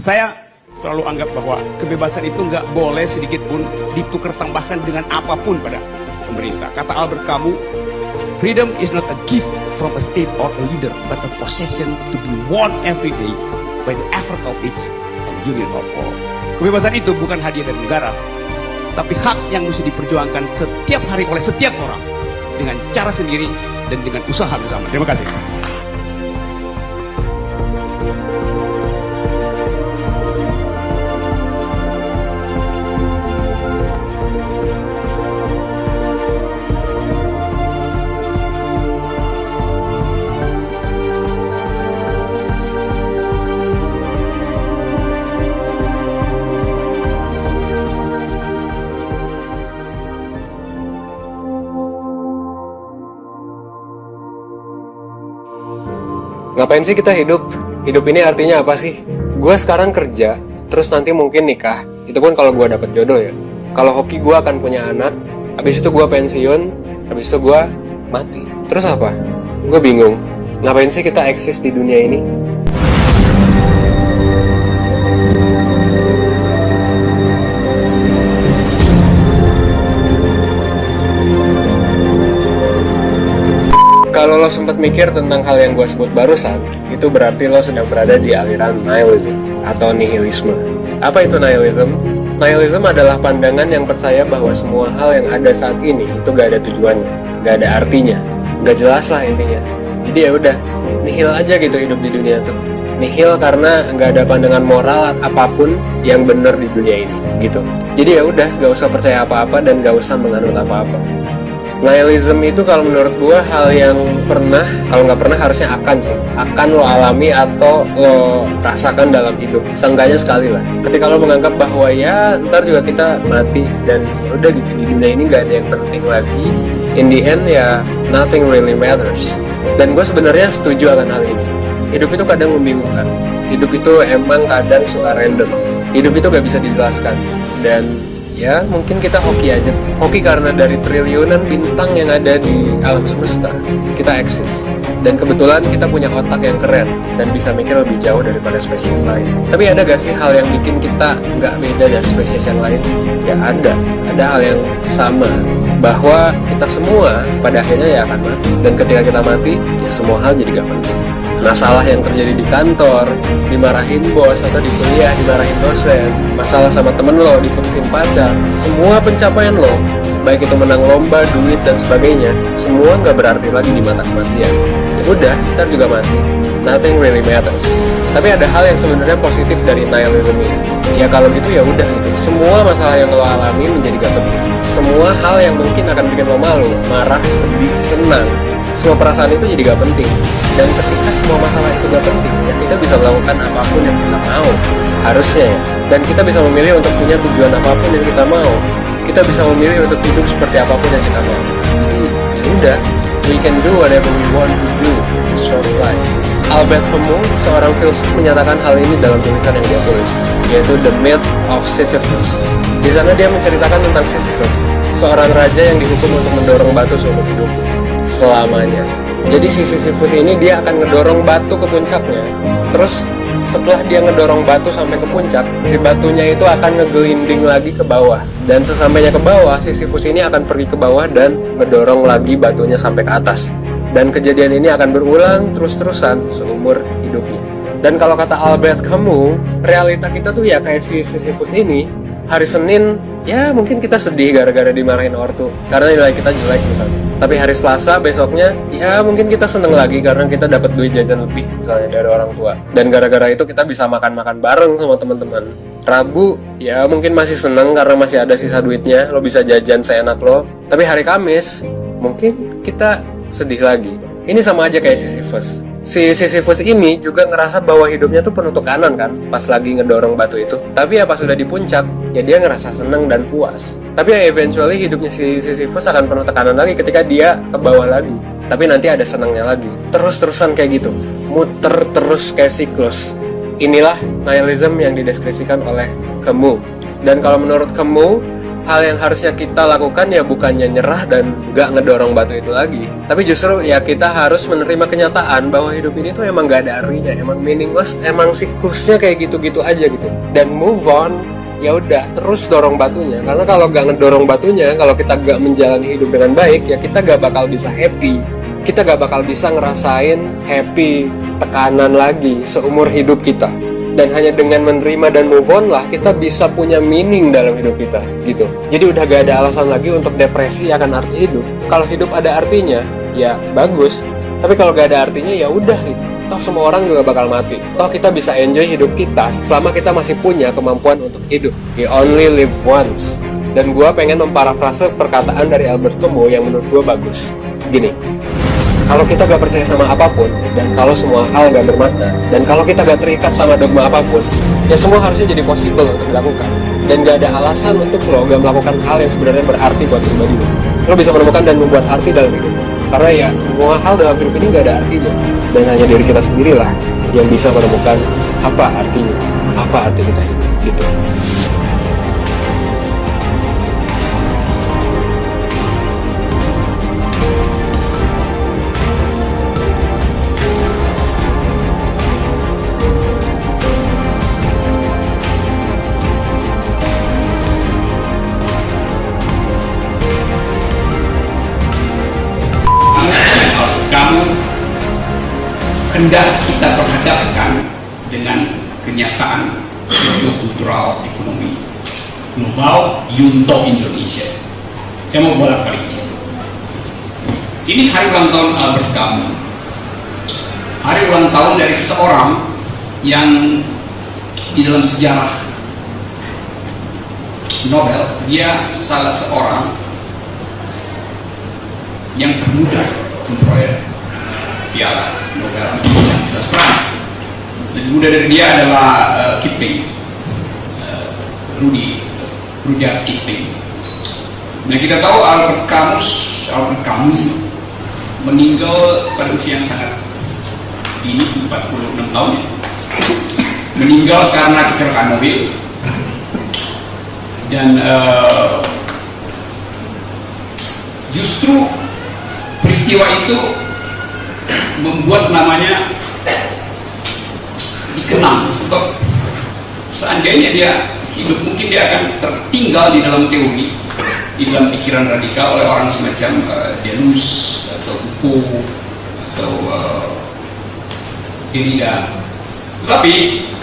Saya selalu anggap bahwa kebebasan itu nggak boleh sedikit pun ditukar tambahkan dengan apapun pada pemerintah. Kata Albert Camus, freedom is not a gift from a state or a leader, but a possession to be won every day by the effort of each and union of all. Kebebasan itu bukan hadiah dari negara, tapi hak yang mesti diperjuangkan setiap hari oleh setiap orang dengan cara sendiri dan dengan usaha bersama. Terima kasih. Ngapain sih kita hidup? Hidup ini artinya apa sih? Gue sekarang kerja, terus nanti mungkin nikah. Itu pun kalau gue dapet jodoh ya. Kalau hoki gue akan punya anak, habis itu gue pensiun, habis itu gue mati. Terus apa? Gue bingung. Ngapain sih kita eksis di dunia ini? Kalau lo sempat mikir tentang hal yang gue sebut barusan, itu berarti lo sedang berada di aliran nihilism atau nihilisme. Apa itu nihilism? Nihilism adalah pandangan yang percaya bahwa semua hal yang ada saat ini itu gak ada tujuannya, gak ada artinya, gak jelas lah intinya. Jadi ya udah, nihil aja gitu hidup di dunia tuh. Nihil karena gak ada pandangan moral apapun yang benar di dunia ini, gitu. Jadi ya udah, gak usah percaya apa-apa dan gak usah menganut apa-apa. Nihilism itu kalau menurut gue hal yang pernah, kalau nggak pernah harusnya akan lo alami atau lo rasakan dalam hidup, seenggaknya sekali lah. Ketika lo menganggap bahwa ya ntar juga kita mati dan ya udah gitu, di dunia ini nggak ada yang penting lagi. In the end ya nothing really matters. Dan gue sebenarnya setuju akan hal ini. Hidup itu kadang membingungkan. Hidup itu emang kadang suka random. Hidup itu nggak bisa dijelaskan dan ya mungkin kita hoki aja. Hoki karena dari triliunan bintang yang ada di alam semesta kita eksis. Dan kebetulan kita punya otak yang keren dan bisa mikir lebih jauh daripada spesies lain. Tapi ada gak sih hal yang bikin kita nggak beda dari spesies yang lain? Ya ada. Ada hal yang sama, bahwa kita semua pada akhirnya ya akan mati. Dan ketika kita mati, ya semua hal jadi gak penting. Masalah yang terjadi di kantor, dimarahin bos atau di kuliah, dimarahin dosen, masalah sama temen lo, diputusin pacar, semua pencapaian lo, baik itu menang lomba, duit, dan sebagainya, semua nggak berarti lagi di mata kematian. Ya udah, ntar juga mati. Nothing really matters. Tapi ada hal yang sebenarnya positif dari nihilism ini. Ya kalau gitu ya udah gitu. Semua masalah yang lo alami menjadi gak penting. Semua hal yang mungkin akan bikin lo malu, marah, sedih, senang, semua perasaan itu jadi gak penting. Dan ketika semua masalah itu gak penting, ya kita bisa melakukan apapun yang kita mau, harusnya ya. Dan kita bisa memilih untuk punya tujuan apapun yang kita mau. Kita bisa memilih untuk hidup seperti apapun yang kita mau. Jadi ya udah, we can do whatever we want to do in short life. Albert Camus, seorang filsuf, menyatakan hal ini dalam tulisan yang dia tulis, yaitu The Myth of Sisyphus. Di sana dia menceritakan tentang Sisyphus, seorang raja yang dihukum untuk mendorong batu seumur hidupnya selamanya. Jadi si Sisyphus ini dia akan ngedorong batu ke puncaknya. Terus setelah dia ngedorong batu sampai ke puncak, si batunya itu akan ngegelinding lagi ke bawah. Dan sesampainya ke bawah, Sisyphus ini akan pergi ke bawah dan ngedorong lagi batunya sampai ke atas. Dan kejadian ini akan berulang terus-terusan seumur hidupnya. Dan kalau kata Albert Camus, realita kita tuh ya kayak si Sisyphus ini. Hari Senin, ya mungkin kita sedih gara-gara dimarahin ortu karena nilai kita jelek misalnya. Tapi hari Selasa besoknya, ya mungkin kita seneng lagi karena kita dapat duit jajan lebih misalnya dari orang tua. Dan gara-gara itu kita bisa makan-makan bareng sama teman-teman. Rabu, ya mungkin masih seneng karena masih ada sisa duitnya, lo bisa jajan seenak lo. Tapi hari Kamis, mungkin kita sedih lagi. Ini sama aja kayak Sisyphus. Si Sisyphus ini juga ngerasa bahwa hidupnya tuh penuh tekanan kan pas lagi ngedorong batu itu. Tapi ya pas sudah di puncak, ya dia ngerasa seneng dan puas. Tapi ya eventually hidupnya si Sisyphus akan penuh tekanan lagi ketika dia ke bawah lagi. Tapi nanti ada senengnya lagi. Terus-terusan kayak gitu. Muter terus kayak siklus. Inilah nihilism yang dideskripsikan oleh Camus. Dan kalau menurut Camus, hal yang harusnya kita lakukan ya bukannya nyerah dan gak ngedorong batu itu lagi, tapi justru ya kita harus menerima kenyataan bahwa hidup ini tuh emang gak ada artinya, emang meaningless, emang siklusnya kayak gitu-gitu aja gitu, dan move on. Ya udah, terus dorong batunya, karena kalau gak ngedorong batunya, kalau kita gak menjalani hidup dengan baik, ya kita gak bakal bisa happy, kita gak bakal bisa ngerasain happy, tekanan lagi seumur hidup kita. Dan hanya dengan menerima dan move on lah kita bisa punya meaning dalam hidup kita gitu. Jadi udah gak ada alasan lagi untuk depresi akan arti hidup. Kalau hidup ada artinya ya bagus, tapi kalau gak ada artinya ya udah gitu. Toh semua orang juga bakal mati. Toh kita bisa enjoy hidup kita selama kita masih punya kemampuan untuk hidup. We only live once. Dan gue pengen memparafrase perkataan dari Albert Camus yang menurut gue bagus. Gini, kalau kita gak percaya sama apapun, dan kalau semua hal gak bermakna, dan kalau kita gak terikat sama dogma apapun, ya semua harusnya jadi possible untuk dilakukan. Dan gak ada alasan untuk lo gak melakukan hal yang sebenarnya berarti buat pribadi lo. Lo bisa menemukan dan membuat arti dalam hidup lo. Karena ya semua hal dalam hidup ini gak ada artinya. Dan hanya diri kita sendirilah yang bisa menemukan apa artinya, apa arti kita hidup, gitu. Hendak kita berhadapkan dengan kenyataan sosiokultural ekonomi global Yunto Indonesia. Saya mau bolak-balik di situ. Ini hari ulang tahun Albert Camus. Hari ulang tahun dari seseorang yang di dalam sejarah Nobel dia salah seorang yang termuda memperoleh piala Nobel sastra. Lebih muda dari dia adalah Kipling, Rudyard Kipling. Nah kita tahu Albert Camus meninggal pada usia yang sangat dini, 46 tahun ya. Meninggal karena kecelakaan mobil. Dan justru peristiwa itu membuat namanya dikenang, sebab seandainya dia hidup mungkin dia akan tertinggal di dalam teori, di dalam pikiran radikal oleh orang semacam Deleuze atau Foucault atau Derrida. Tetapi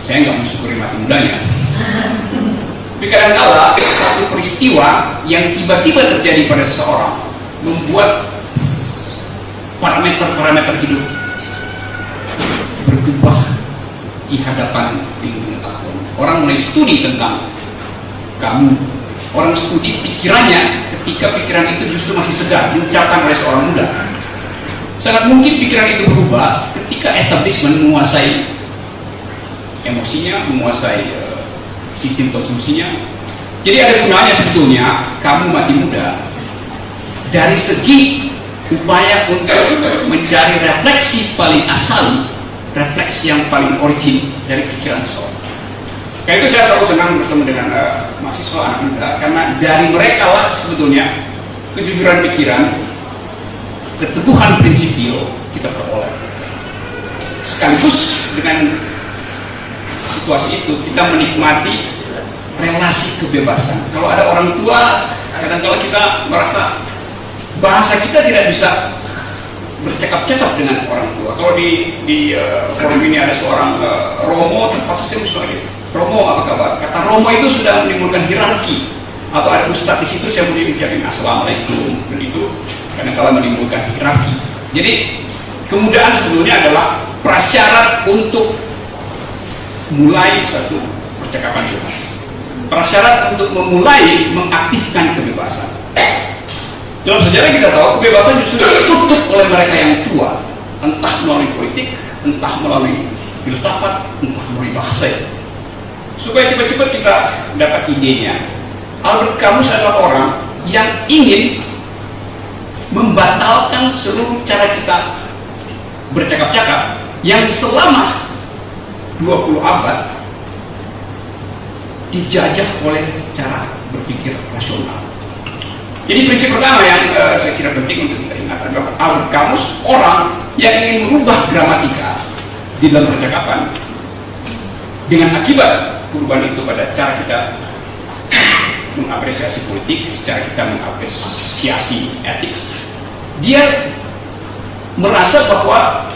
saya nggak mensyukuri mati mudanya. Tapi kadang-kala satu peristiwa yang tiba-tiba terjadi pada seseorang membuat parameter hidup berubah di hadapan pengetahuan. Orang mulai studi tentang kamu, orang studi pikirannya ketika pikiran itu justru masih segar diucapkan oleh seorang muda. Sangat mungkin pikiran itu berubah ketika establishment menguasai emosinya, menguasai sistem konsumsinya. Jadi ada gunanya sebetulnya kamu mati muda dari segi upaya untuk mencari refleksi paling asal, refleksi yang paling origin dari pikiran seseorang. Karena itu saya selalu senang bertemu dengan mahasiswa anak muda, karena dari mereka lah sebetulnya kejujuran pikiran, keteguhan prinsipil kita peroleh. Sekaligus dengan situasi itu kita menikmati relasi kebebasan. Kalau ada orang tua, kadang-kadang kita merasa bahasa kita tidak bisa bercakap-cakap dengan orang tua. Kalau di forum ini ada seorang Romo, terpaksa saya mesti lagi, Romo apa kabar? Kata Romo itu sudah menimbulkan hierarki. Atau ada ustadz di situ, saya mesti ucapin assalamualaikum, dan itu kadang-kadang menimbulkan hierarki. Jadi kemudahan sebetulnya adalah prasyarat untuk mulai satu percakapan bebas. Prasyarat untuk memulai mengaktifkan kebebasan. Dalam sejarah kita tahu kebebasan justru ditutup oleh mereka yang tua, entah melalui politik, entah melalui filsafat, entah melalui bahasa. Supaya cepat-cepat kita dapat idenya, Albert Camus adalah orang yang ingin membatalkan seluruh cara kita bercakap-cakap yang selama 20 abad dijajah oleh cara berpikir rasional. Jadi prinsip pertama yang saya kira penting untuk kita ingat adalah Albert Camus, orang yang ingin merubah gramatika di dalam percakapan dengan akibat perubahan itu pada cara kita mengapresiasi politik, cara kita mengapresiasi etik. Dia merasa bahwa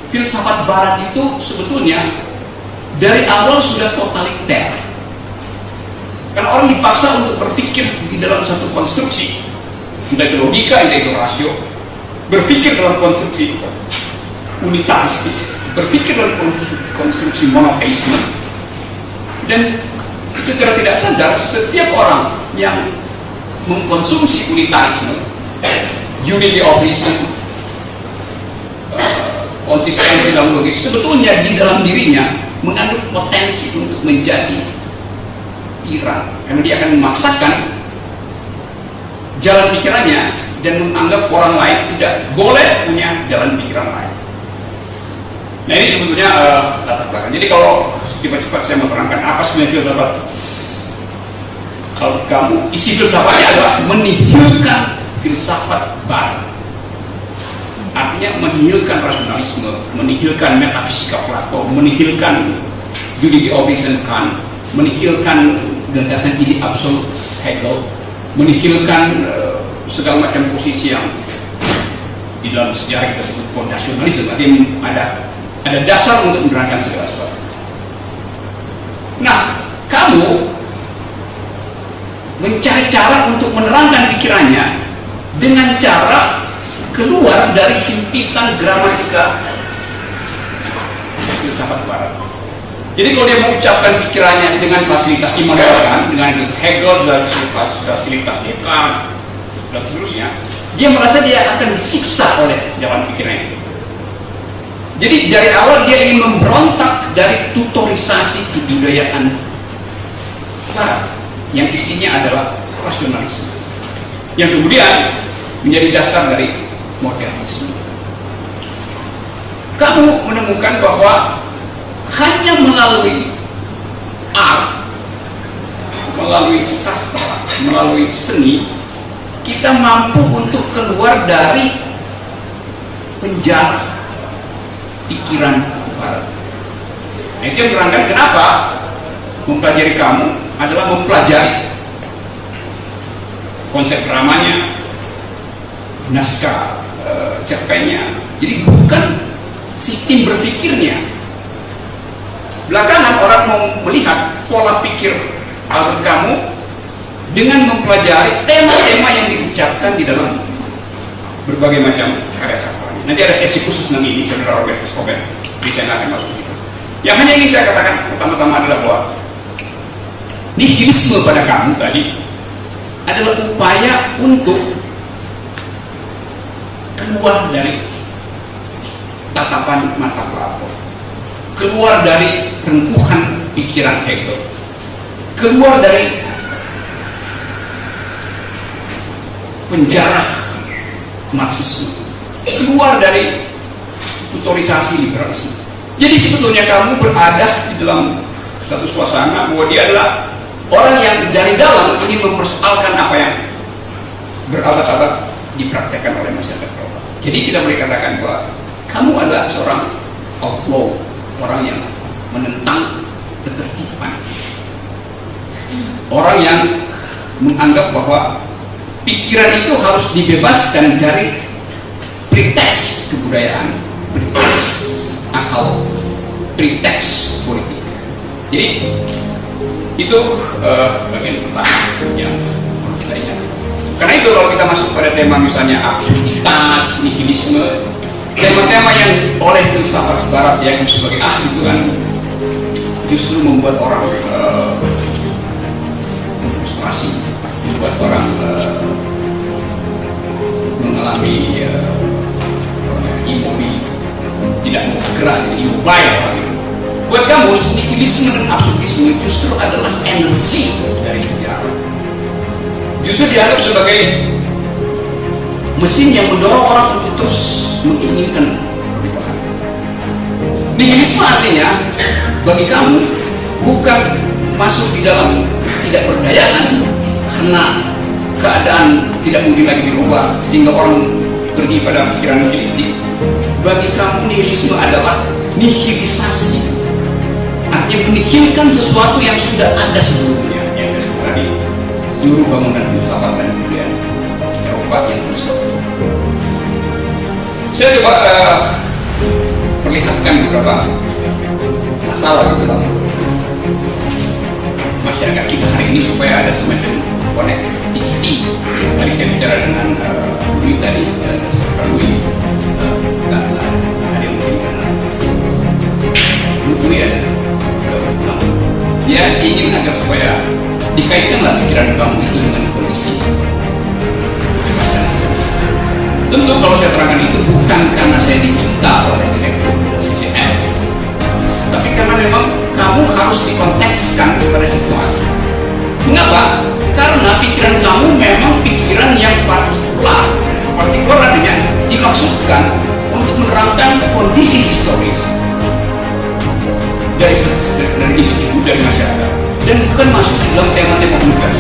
filsafat barat itu sebetulnya dari awal sudah totaliter. Karena orang dipaksa untuk berpikir di dalam satu konstruksi, entah itu logika, entah itu rasio, berpikir dalam konstruksi unitaristis, berpikir dalam konstruksi monoteisme, dan secara tidak sadar setiap orang yang mengkonsumsi unitarisme, unity of reason, konsistensi dalam logis, sebetulnya di dalam dirinya mengandung potensi untuk menjadi tiran, karena dia akan memaksakan jalan pikirannya dan menganggap orang lain tidak boleh punya jalan pikiran lain. Nah, ini sebetulnya latar belakang. Jadi kalau cepat-cepat saya menerangkan apa sebenarnya filsafat, kalau kamu isi filsafatnya adalah menihilkan filsafat barat. Artinya menihilkan rasionalisme, menihilkan metafisika Plato, menihilkan unity of reason Kant, menihilkan gagasan ide absolut Hegel, menihilkan segala macam posisi yang di dalam sejarah kita sebut fondasionalisme. Artinya ada dasar untuk menerangkan segala sesuatu. Nah, kamu mencari cara untuk menerangkan pikirannya dengan cara keluar dari himpitan gramatika filsafat barat. Jadi kalau dia mengucapkan pikirannya dengan fasilitas immanuel, dengan Hegel dan fasilitas Descartes dan seterusnya, dia merasa dia akan disiksa oleh jalan pikirannya itu. Jadi dari awal dia ingin memberontak dari tutorisasi kebudayaan barat yang isinya adalah rasionalisme, yang kemudian menjadi dasar dari modernisme. Kamu menemukan bahwa hanya melalui art, melalui sastra, melalui seni, kita mampu untuk keluar dari penjara pikiran barat. Nah, itu yang menerangkan kenapa mempelajari kamu adalah mempelajari konsep dramanya, naskah cerpennya. Jadi bukan sistem berpikirnya. Belakangan orang mau melihat pola pikir Albert Camus dengan mempelajari tema-tema yang diucapkan di dalam berbagai macam karya sastra. Nanti ada sesi khusus tentang ini, saudara Robert Escobar. Jadi saya nggak akan masuk ke situ. Yang hanya ingin saya katakan pertama-tama adalah bahwa nihilisme pada kamu tadi adalah upaya untuk keluar dari tatapan mata Plato, keluar dari rengkuhan pikiran Hegel, keluar dari penjara Marxisme, keluar dari tutorisasi liberalisme. Jadi sebetulnya kamu berada di dalam satu suasana bahwa dia adalah orang yang dari dalam ingin mempersoalkan apa yang berabad-abad dipraktekkan oleh masyarakat global. Jadi kita boleh katakan bahwa kamu adalah seorang outlaw, orang yang menentang ketertiban, orang yang menganggap bahwa pikiran itu harus dibebaskan dari preteks kebudayaan, preteks akal, preteks politik. Jadi itu bagian pertama yang kita ingat. Karena itu kalau kita masuk pada tema misalnya absurditas, nihilisme, tema-tema yang oleh filsafat barat yang sebagai ahli itu kan justru membuat orang frustrasi, membuat orang mengalami imobi, tidak mau bergerak, immobile. Buat kamu, nihilisme dan absurdisme justru adalah energi dari sejarah. Justru dianggap sebagai mesin yang mendorong orang untuk terus menginginkan perubahan. Nihilisme artinya bagi kamu bukan masuk di dalam ketidakberdayaan karena keadaan tidak mungkin lagi dirubah sehingga orang pergi pada pikiran nihilistik. Bagi kamu nihilisme adalah nihilisasi, artinya menihilkan sesuatu yang sudah ada sebelumnya, yang saya sebut tadi, seluruh bangunan filsafat dan budaya Eropa yang tersebut. Saya coba perlihatkan beberapa masalah di dalam masyarakat kita hari ini supaya ada semacam connectivity. Tadi saya bicara dengan Louis tadi, Saudara Louis, dan ada yang mungkin kenal Louis ya, dia ingin agar supaya dikaitkanlah pikiran kamu itu dengan kondisi. Tentu kalau saya terangkan itu bukan karena saya diminta oleh direktur CCF, tapi karena memang kamu harus dikontekskan kepada situasi. Mengapa? Karena pikiran kamu memang pikiran yang partikular. Partikular artinya dimaksudkan untuk menerangkan kondisi historis dari individu, dari masyarakat, dan bukan masuk dalam tema-tema budaya.